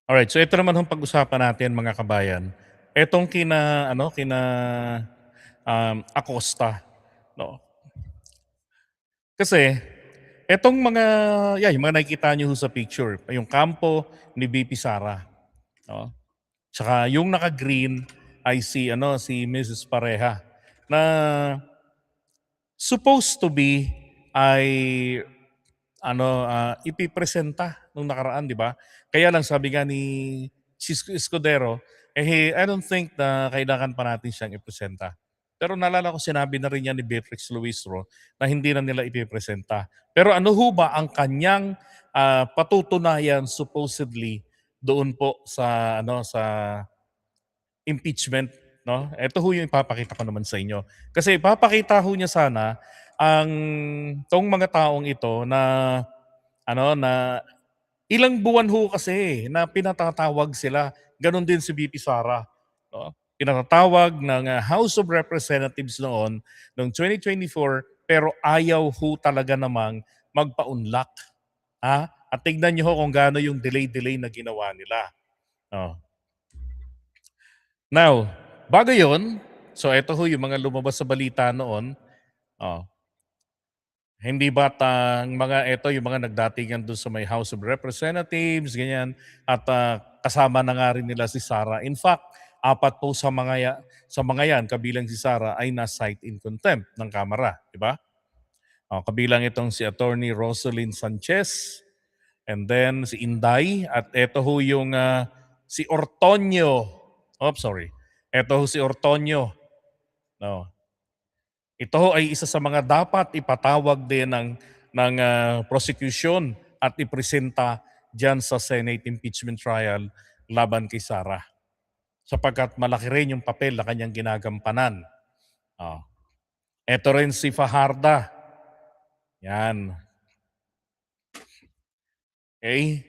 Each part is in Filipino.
Alright, so ito naman hong pag-usapan natin mga kabayan. Etong Acosta, 'no. Kasi etong mga yung mga nakikita niyo ho sa picture, yung kampo ni VP Sara, 'no. Tsaka yung naka-green ay si Mrs. Pareha na supposed to be ay ipipresenta nung nakaraan, 'di ba? Kaya lang sabi nga ni Escudero, I don't think na kailangan pa natin siyang ipresenta. Pero naalala ko sinabi na rin yan ni Beatrix Luistro na hindi na nila ipipresenta. Pero ano ho ba ang kanyang patutunayan supposedly doon po sa impeachment, 'no? Ito ho yung ipapakita ko naman sa inyo. Kasi ipapakita ho niya sana ang 'tong mga taong ito na ilang buwan ho kasi na pinatatawag sila. Gano'n din si VP Sara, 'no? Pinatatawag ng House of Representatives noong 2024 pero ayaw ho talaga namang magpa-unlock, At tignan niyo ho kung gaano yung delay-delay na ginawa nila, oh. Now, bago yun, so eto ho yung mga lumabas sa balita noon, oh. Hindi ba't ang mga eto yung mga nagdatingan dun sa may House of Representatives, ganyan, at kasama na nga rin nila si Sara. In fact, apat po sa mga yan, kabilang si Sara, ay na-cite in contempt ng Kamara, di ba? Kabilang itong si Attorney Rosalyn Sanchez, and then si Inday, at eto ho yung si Ortonio. Oh, sorry. Eto ho si Ortonio. No. Ito ho ay isa sa mga dapat ipatawag din ng prosecution at ipresenta diyan sa Senate impeachment trial laban kay Sara. Sapagkat malaki rin yung papel na kanyang ginagampanan. Oh. Ito rin si Fajarda. Yan. Okay?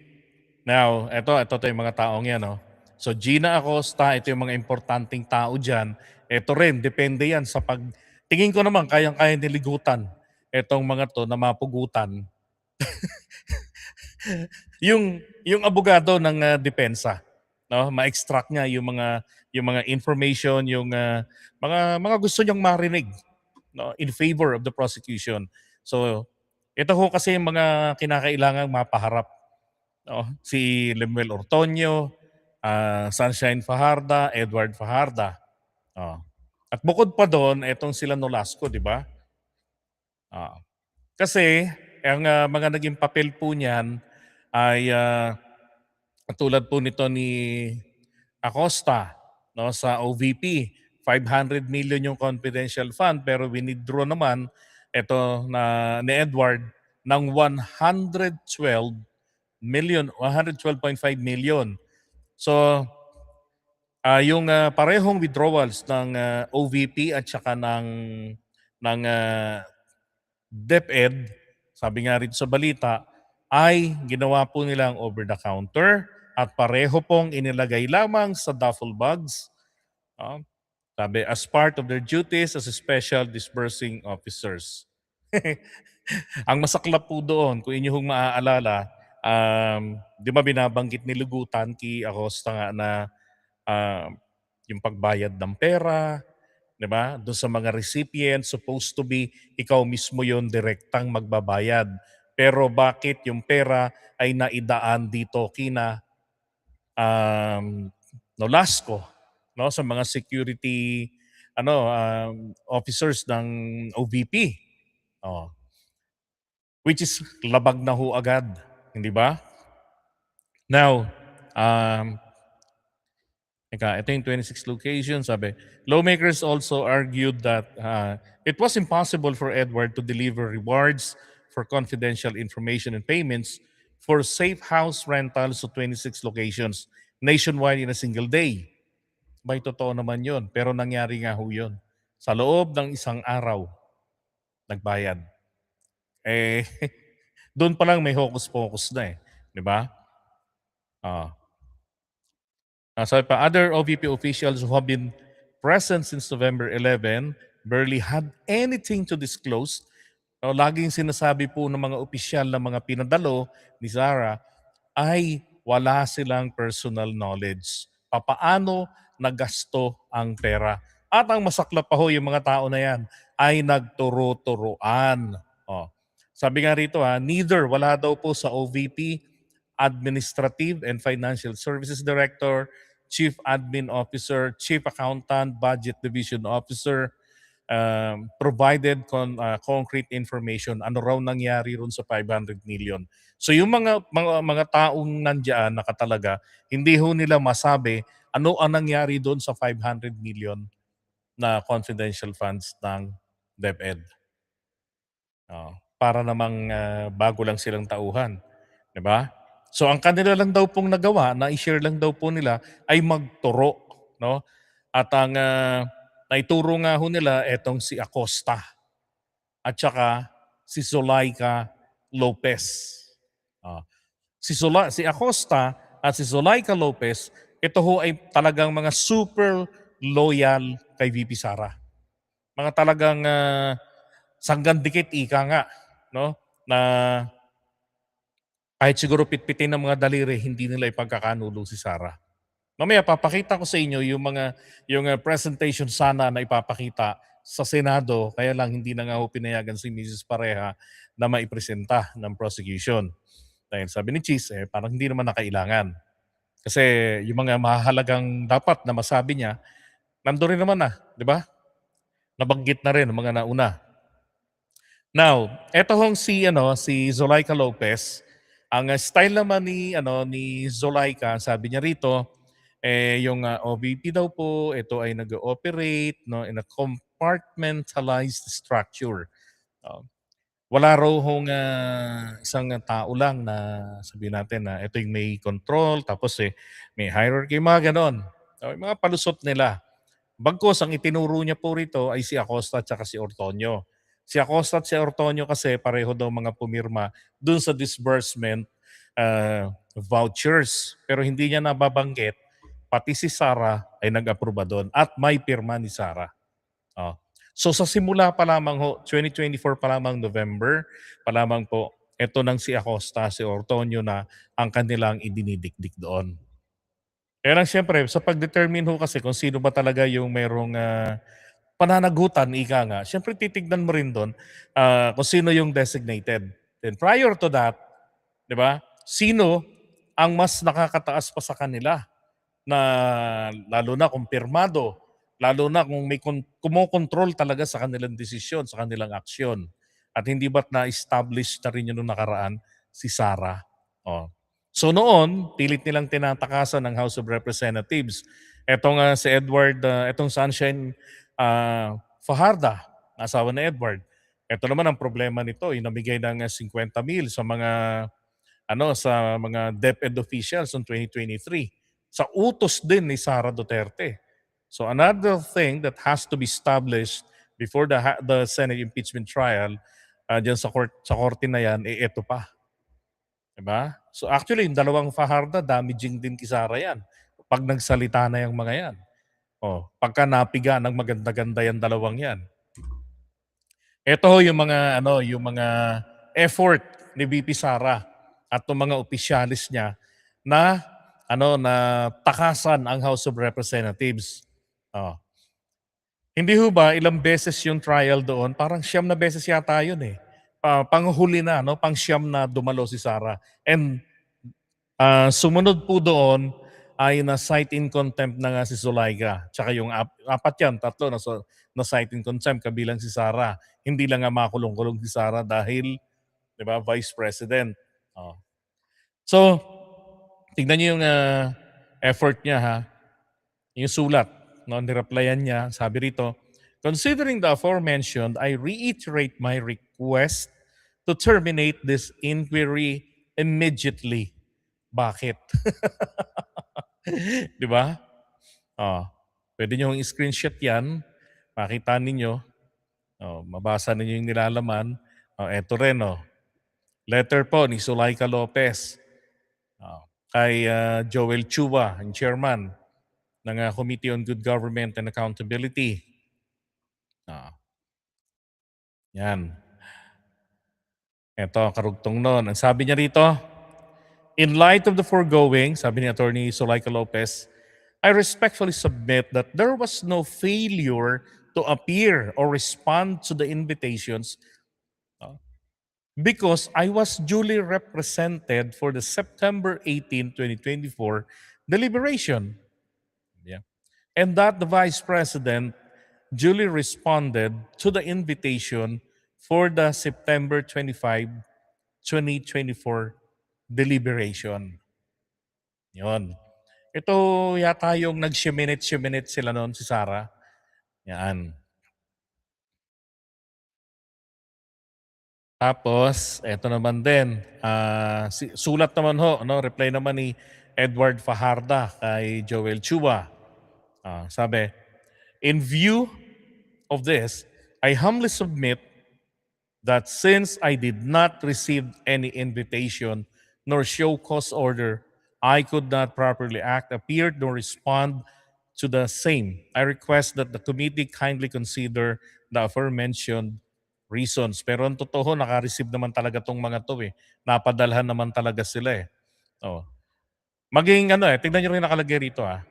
Now, ito yung mga taong yan. Oh. So Gina Acosta, ito yung mga importanteng tao dyan. Ito rin, depende yan sa tingin ko naman, kayang-kaya niligutan etong mga to na mapugutan yung abogado ng depensa, no? Ma-extract niya yung mga information, yung mga gusto niyang marinig, no, in favor of the prosecution. So, ito ho kasi yung mga kinakailangang mapaharap, no? Si Lemuel Ortonio, Sunshine Fajarda, Edward Fajarda. Oh. At bukod pa doon, etong sila Nolasco, di ba? Ah, kasi ang mga naging papel po niyan ay tulad po nito ni Acosta, no, sa OVP. 500 million yung confidential fund pero winidraw naman ito na ni Edward ng 112.5 million. So, yung parehong withdrawals ng OVP at saka ng DepEd, sabi nga rito sa balita, ay ginawa po nilang over the counter at pareho pong inilagay lamang sa duffel bags. ah, Sabi, as part of their duties as special disbursing officers. Ang masaklap po doon, kung inyo hong maaalala, di ba binabanggit ni Lugutan kay Acosta nga na um, yung pagbayad ng pera, 'di ba? Doon sa mga recipients, supposed to be ikaw mismo 'yon direktang magbabayad. Pero bakit yung pera ay naidaan dito kina Nolasco, no, sa mga security officers ng OVP. Oh, which is labag na ho agad, hindi ba? Now, um, ito yung 26 locations, sabi. Lawmakers also argued that it was impossible for Edward to deliver rewards for confidential information and payments for safe house rentals to 26 locations nationwide in a single day. May totoo naman yun, pero nangyari nga ho yun. Sa loob ng isang araw, nagbayad. Eh, doon pa lang may hocus-pocus na di ba? Ah. Sabi pa, other OVP officials who have been present since November 11 barely had anything to disclose O laging sinasabi po ng mga opisyal na mga pinadalo ni Sarah ay wala silang personal knowledge. Papaano nagasto ang pera. At ang masaklap pa ho, yung mga tao na yan ay nagturo-turuan. Oh. Sabi nga rito neither wala daw po sa OVP, Administrative and Financial Services Director, Chief Admin Officer, Chief Accountant, Budget Division Officer, provided concrete information ano raw nangyari ron sa 500 million. So yung mga taong nandiyan nakatalaga, hindi ho nila masabi ano ang nangyari doon sa 500 million na confidential funds ng DepEd. Para namang bago lang silang tauhan, 'di ba? So ang kanila lang daw pong nagawa, na i-share lang daw po nila ay magturo, no? At ang naituro nga ho nila etong si Acosta at saka si Zulaika Lopez. Ah, si Acosta at si Zulaika Lopez, ito ho ay talagang mga super loyal kay VP Sara. Mga talagang sanggandikit ika nga, no? Na kahit siguro pitpitin ng mga daliri, hindi nila ipagkakanulo si Sara. Mamaya papakita ko sa inyo yung presentation sana na ipapakita sa Senado, kaya lang hindi na nga ho pinayagan si Mrs. Pareha na maipresenta ng prosecution. Dahil sabi ni Cheese, parang hindi naman na kailangan. Kasi yung mga mahalagang dapat na masabi niya, nando rin naman na, di ba? Nabanggit na rin ang mga nauna. Now, eto hong si Zulaika Lopez, ang style naman ni Zulaika, sabi niya rito, yung OVP daw po, ito ay nag-ooperate no, in a compartmentalized structure. Uh, Wala raw hong isang tao lang na sabihin natin na ito yung may control, tapos may hierarchy, mga ganon. So, yung mga palusot nila. Bagkus ang itinuro niya po rito ay si Acosta at saka si Ortonio. Si Acosta at si Ortonio kasi pareho daw mga pumirma dun sa disbursement vouchers. Pero hindi niya nababanggit, pati si Sara ay nag-aproba doon at may pirma ni Sara. Oh. So sa simula pa lamang ho, 2024 pa lamang November pa lamang po, eto nang si Acosta, si Ortonio na ang kanilang idinidikdik doon. Kaya lang siyempre sa pag-determine ho kasi kung sino ba talaga yung merong pananagutan, ika nga, siyempre titignan mo rin doon kung sino yung designated. Then prior to that, di ba, sino ang mas nakakataas pa sa kanila na lalo na kung pirmado, lalo na kung may kumokontrol talaga sa kanilang desisyon, sa kanilang aksyon. At hindi ba't na-establish na rin yun nung nakaraan si Sara. Oh. So noon, pilit nilang tinatakasan ng House of Representatives. Etong si Edward, etong Sunshine Fajarda, asawa ni Edward. Ito naman ang problema nito, namigay ng 50 mil sa mga DepEd officials noong 2023. Sa utos din ni Sara Duterte. So another thing that has to be established before the Senate impeachment trial diyan sa korte na yan, ito pa. Diba? So actually, yung dalawang Fajarda, damaging din kay Sara yan. Pag nagsalita na yung mga yan. Pagka napiga ng maganda-ganda yung dalawang yan. Ito ho yung mga effort ni VP Sara at ng mga opisyalis niya na takasan ang House of Representatives. Oh. Hindi ho ba ilang beses yung trial doon? Parang 9 na beses yata yun eh. Panghuli na, no? Pang-9 na dumalo si Sara. And sumunod po doon ay na-cite in contempt na nga si Zulaika. Tsaka yung apat yan, tatlo na-cite in contempt kabilang si Sara. Hindi lang nga makulong-kulong si Sara dahil, di ba, Vice President. Oh. So, tignan niyo yung effort niya yung sulat. No, nireplyan niya, sabi rito, considering the aforementioned, I reiterate my request to terminate this inquiry immediately. Bakit? Di ba? Pwede nyo i-screenshot yan. Makita ninyo. Mabasa ninyo yung nilalaman. Eto rin. Letter po ni Zulaika Lopez kay Joel Chua, ang chairman ng Committee on Good Government and Accountability. Yan. Eto, karugtong nun. Ang sabi niya rito, in light of the foregoing, sabi ni Attorney Zulaika Lopez, I respectfully submit that there was no failure to appear or respond to the invitations because I was duly represented for the September 18, 2024 deliberation. Yeah. And that the Vice President duly responded to the invitation for the September 25, 2024 deliberation. Yon. Ito yata yung nag-sheminate sila noon si Sarah. Yan. Tapos, eto naman din, sulat naman ho, no, reply naman ni Edward Fajarda kay Joel Chua. Sabi, in view of this, I humbly submit that since I did not receive any invitation nor show cause order, I could not properly act, appear, nor respond to the same. I request that the committee kindly consider the aforementioned reasons. Pero ang totoo, naka-receive naman talaga tong mga to eh. Napadalhan naman talaga sila eh. Oh. Maging ano eh, tignan nyo rin nakalagay rito ah.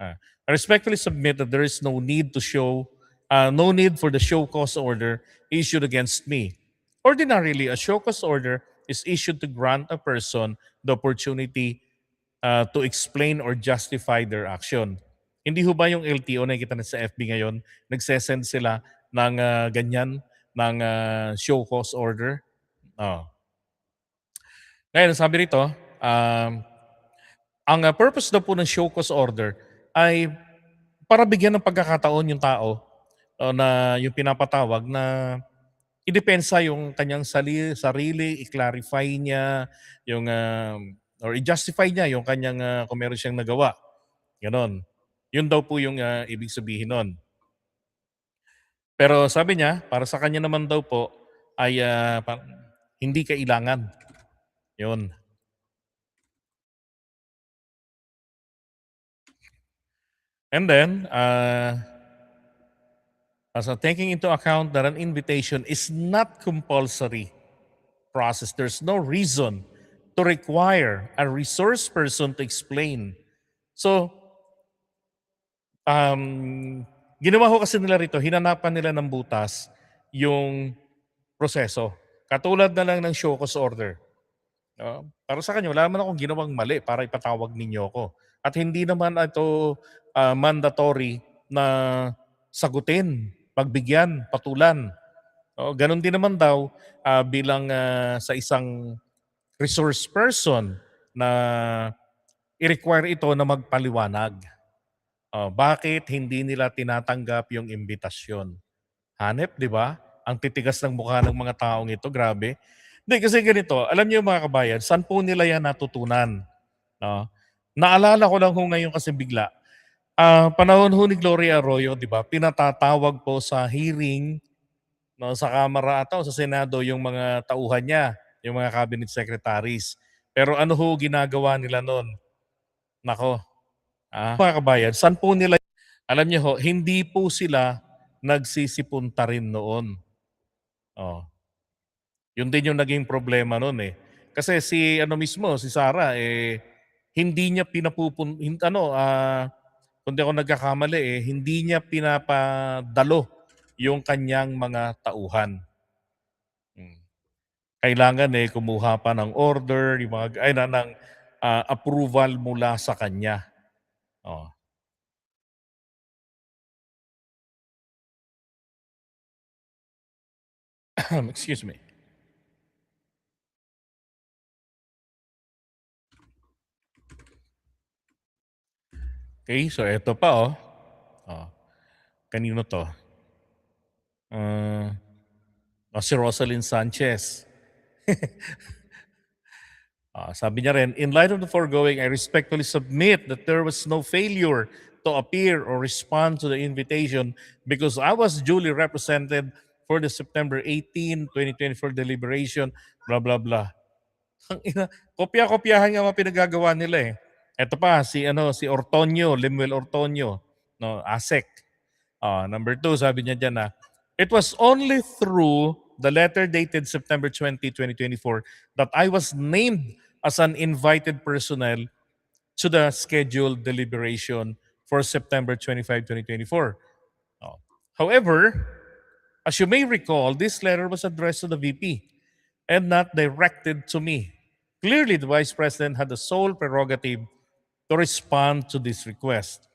I respectfully submit that there is no need for the show cause order issued against me. Ordinarily, a show cause order is issued to grant a person the opportunity to explain or justify their action. Hindi ho ba yung LTO na nakikita na sa FB ngayon, nagsesend sila ng ganyan, ng show cause order? Oh. Ngayon, sabi rito, ang purpose daw po ng show cause order ay para bigyan ng pagkakataon yung tao na yung pinapatawag na idepensa yung kanyang sarili, i-clarify niya yung or i-justify niya yung kanyang kung meron siyang nagawa. Ganon. Yun daw po yung ibig sabihin nun. Pero sabi niya, para sa kanya naman daw po ay hindi kailangan. Yun. And then, so taking into account that an invitation is not compulsory process, there's no reason to require a resource person to explain. So, ginawa ko kasi nila rito, hinanapan nila ng butas yung proseso. Katulad na lang ng show cause order. Para sa kanya, wala naman akong ginawang mali para ipatawag ninyo ko. At hindi naman ito mandatory na sagutin, pagbigyan, patulan. Ganon din naman daw bilang sa isang resource person na i-require ito na magpaliwanag. Bakit hindi nila tinatanggap yung imbitasyon? Hanep, di ba? Ang titigas ng mukha ng mga taong ito, grabe. Hindi, kasi ganito, alam niyo mga kabayan, saan po nila yan natutunan? No? Naalala ko lang ho ngayon kasi bigla, panahon ho ni Gloria Arroyo, di ba, pinatatawag po sa hearing no, sa Kamara at sa Senado yung mga tauhan niya, yung mga cabinet secretaries. Pero ano ho ginagawa nila noon? Nako, mga kabayan, saan po nila, alam niyo ho, hindi po sila nagsisipunta rin noon. Oh. Yun din yung naging problema noon eh. Kasi si ano mismo, si Sara hindi niya kung di ako nagkakamali hindi niya pinapadalo yung kanyang mga tauhan. Hmm. Kailangan kumuha pa ng order, yung mga ng approval mula sa kanya. Oh. Excuse me. Okay, so eto pa Kanino to? Si Rosalyn Sanchez. Sabi niya rin, in light of the foregoing, I respectfully submit that there was no failure to appear or respond to the invitation because I was duly represented for the September 18, 2024 deliberation, blah, blah, blah. Ang ina, kopya-kopyahan nga mga pinagagawa nila eh. Ito pa, si Ortonio, Lemuel Ortonio, no, ASEC. Number 2, sabi niya dyan it was only through the letter dated September 20, 2024, that I was named as an invited personnel to the scheduled deliberation for September 25, 2024. Oh. However, as you may recall, this letter was addressed to the VP and not directed to me. Clearly, the Vice President had the sole prerogative to respond to this request.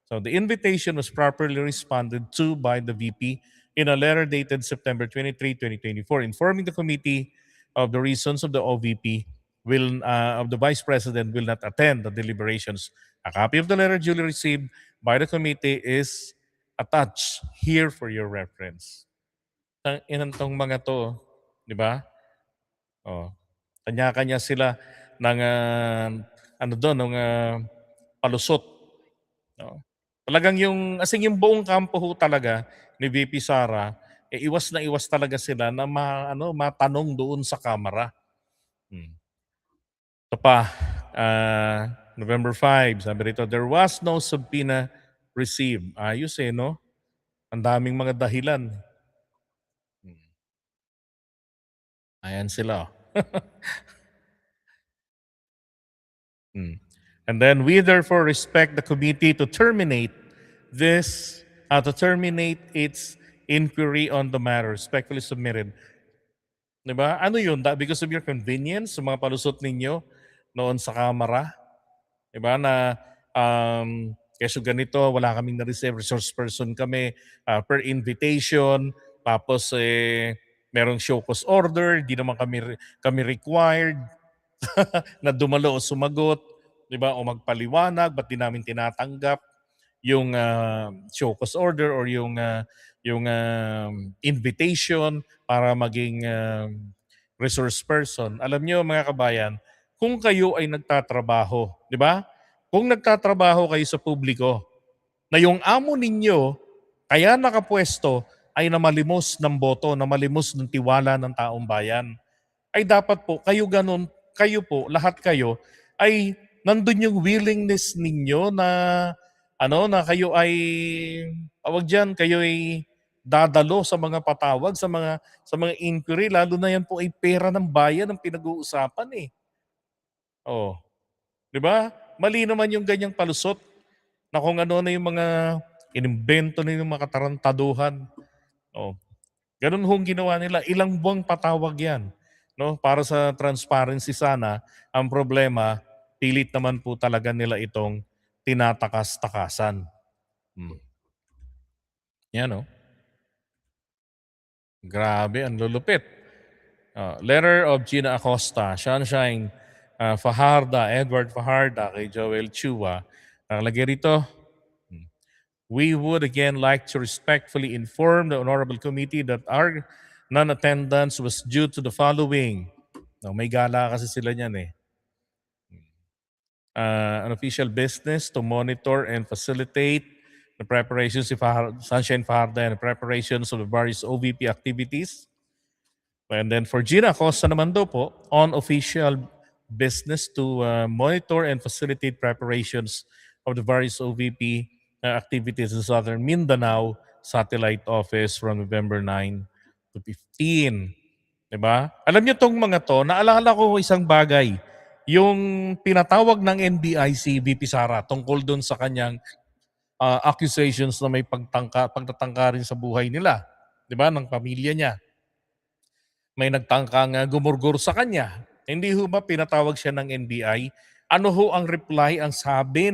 So the invitation was properly responded to by the VP in a letter dated September 23, 2024, informing the committee of the reasons of the OVP of the Vice President will not attend the deliberations. A copy of the letter duly received by the committee is attached here for your reference. Inantong mga to, di ba? Oh. Kanya-kanya sila ng ano doon, ng palusot. No? Talagang yung, as in yung buong kampo ho talaga ni VP Sara, iwas na iwas talaga sila na matanong doon sa kamera. Ito pa, November 5, sabi rito, there was no subpoena received. Ayos no? Ang daming mga dahilan. Ayan sila. And then we therefore respect the committee to terminate its inquiry on the matter respectfully submitted. Diba? Ano yun? Because of your convenience, sa mga palusot ninyo noon sa kamera? Diba? Na keso ganito, wala kaming na-receive, resource person kami per invitation, tapos merong show cause order, di naman kami required na dumalo o sumagot, 'di ba? O magpaliwanag, ba't di namin tinatanggap yung show cause order or yung invitation para maging resource person. Alam niyo mga kabayan, kung kayo ay nagtatrabaho, 'di ba? Kung nagtatrabaho kayo sa publiko, na yung amo ninyo kaya nakapwesto ay namalimos ng boto, namalimos ng tiwala ng taong bayan, ay dapat po kayo ganun, kayo po, lahat kayo, ay nandun yung willingness ninyo na na kayo ay tawag diyan, kayo ay dadalo sa mga patawag, sa mga inquiry, lalo na yan po ay pera ng bayan ang pinag-uusapan Oh, 'di ba? Mali naman yung ganyang palusot na kung ano na yung mga inimbento nilang mga katarantaduhan. Oh, ganun hong ginawa nila. Ilang buwang patawag yan. No? Para sa transparency sana, ang problema, pilit naman po talaga nila itong tinatakas-takasan. Yan Grabe, ang lulupit. Letter of Gina Acosta, Sunshine Fajarda, Edward Fajarda, kay Joel Chua. Nakalagay rito, we would again like to respectfully inform the Honorable Committee that our non-attendance was due to the following. May gala kasi sila niyan an official business to monitor and facilitate the preparations of Sunshine Fajarda and the preparations of the various OVP activities. And then for Gina Acosta naman daw po, on official business to monitor and facilitate preparations of the various OVP activities in Southern Mindanao Satellite Office from November 9 to 15. Diba? Alam niyo tong mga to, naalala ko isang bagay. Yung pinatawag ng NBI si VP Sara tungkol doon sa kanyang accusations na may pagtatangka rin sa buhay nila. Diba? Ng pamilya niya. May nagtangkang gumurgur sa kanya. Hindi ho ba pinatawag siya ng NBI? Ano ho ang reply, ang sabi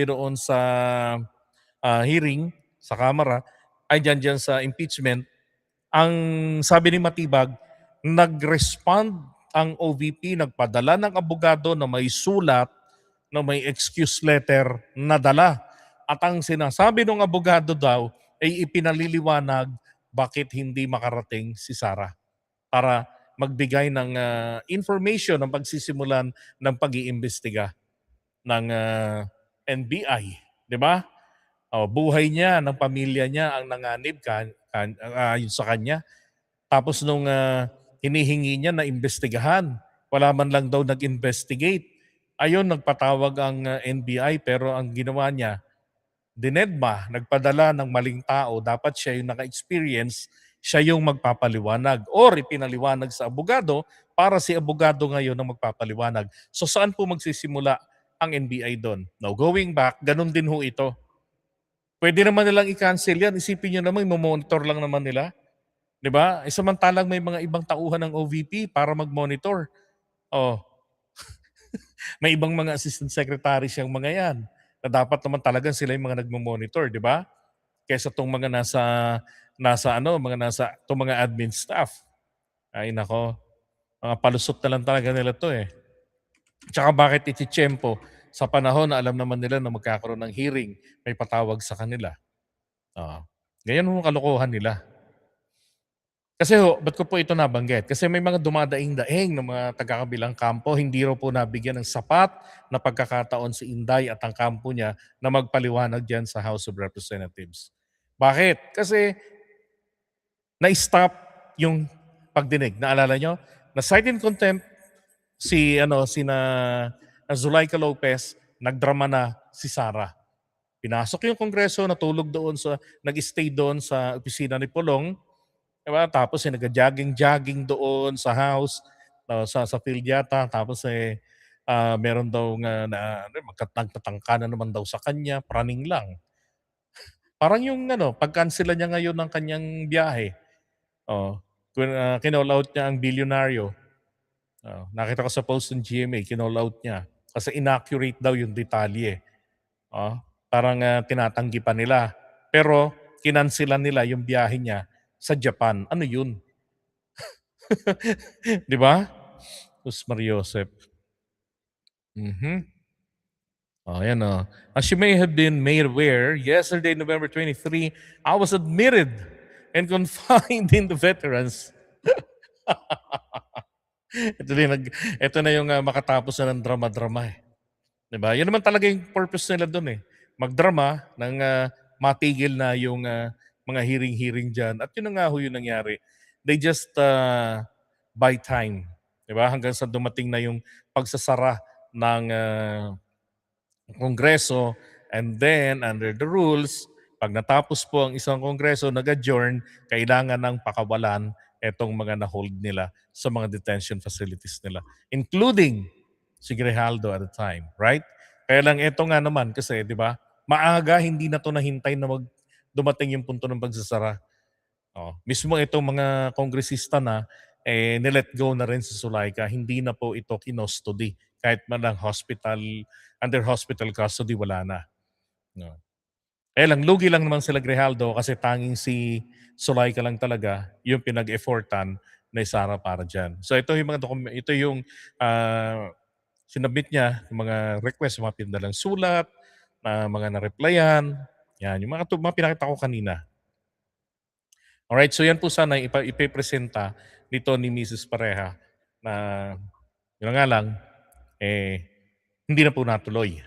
roon sa hearing sa Kamara, ay dyan sa impeachment, ang sabi ni Matibag, nag-respond ang OVP, nagpadala ng abogado na may sulat, na may excuse letter na dala. At ang sinasabi ng abogado daw ay ipinaliliwanag bakit hindi makarating si Sara para magbigay ng information ng pagsisimulan ng pag-iimbestiga ng NBI. Di ba? Buhay niya, ng pamilya niya ang nanganib yun sa kanya. Tapos nung hinihingi niya na imbestigahan, wala man lang daw nag-investigate. Ayun, nagpatawag ang NBI pero ang ginawa niya, dinedma, nagpadala ng maling tao, dapat siya yung naka-experience, siya yung magpapaliwanag or ipinaliwanag sa abogado para si abogado ngayon ang magpapaliwanag. So saan po magsisimula ang NBI doon? Now going back, ganun din ho ito. Pwede naman nilang i-cancel yan. Isipin nyo naman, monitor lang naman nila. 'Di ba? Samantalang may mga ibang tauhan ng OVP para mag-monitor. Oh, may ibang mga assistant secretaries yang mga 'yan na dapat naman talagang sila yung mga nagmo-monitor, 'di ba? Kaysa tong mga nasa ano, mga nasa tong mga admin staff. Ay nako, mga palusot na lang talaga nila 'to eh. Tsaka bakit ititiyempo sa panahon na alam naman nila na magkakaroon ng hearing, may patawag sa kanila. Oo. Ganyan ho ang kalokohan nila. Kasi ho, ba't ko po ito nabanggit? Kasi may mga dumadaing-daing ng mga taga-kabilang kampo, hindi raw po nabigyan ng sapat na pagkakataon si Inday at ang kampo niya na magpaliwanag diyan sa House of Representatives. Bakit? Kasi na-stop yung pagdinig. Naalala nyo? Na-cite in contempt si Zulaika Lopez, nagdrama na si Sara. Pinasok yung Kongreso, nag-stay doon sa opisina ni Pulong. Diba? Tapos nag-jogging-jogging doon sa house, sa field yata. Tapos meron daw nga na nagtatangka na naman daw sa kanya, praning lang. Parang yung pag-cancela niya ngayon ng kanyang biyahe. Oh, kinall out niya ang bilyonaryo. Oh, nakita ko sa post ng GMA, kinall out niya. Kasi inaccurate daw yung detalye. Oh, parang tinatanggi pa nila. Pero kinansilan nila yung biyahe niya sa Japan. Ano yun? Di ba? Sus Mariosep. Mhm. Oh, ayan oh. As you may have been made aware, yesterday, November 23, I was admitted and confined in the veterans. ito na yung makatapos na ng drama-drama eh. 'Di ba? Yun naman talaga yung purpose nila doon eh. Magdrama ng matigil na yung mga hearing-hearing diyan. At yun na nga ho yung nangyari. They just buy time. 'Di ba? Hanggang sa dumating na yung pagsasara ng Kongreso, and then under the rules, pag natapos po ang isang Kongreso, nag-adjourn, kailangan ng pakawalan etong mga na-hold nila sa mga detention facilities nila, including si Grijaldo at the time, right? Kaya lang ito nga naman kasi, di ba, maaga hindi na to nahintay na dumating yung punto ng pagsasara. Oh, mismo itong mga kongresista na nilet go na rin si Zulaika, hindi na po ito kinustody. Kahit man lang under hospital custody, wala na. No. Eh lang, lugi lang naman sila Grijaldo kasi tanging si Zulaika lang talaga yung pinag-effortan na isara para dyan. So ito yung ito yung sinabit niya, yung mga request, mga pinadalang sulat, na mga na-replyan. Yan, yung mga pinakita ko kanina. Alright, so yan po sana ipepresenta nito ni Mrs. Pareha na yun nga lang, hindi na po natuloy.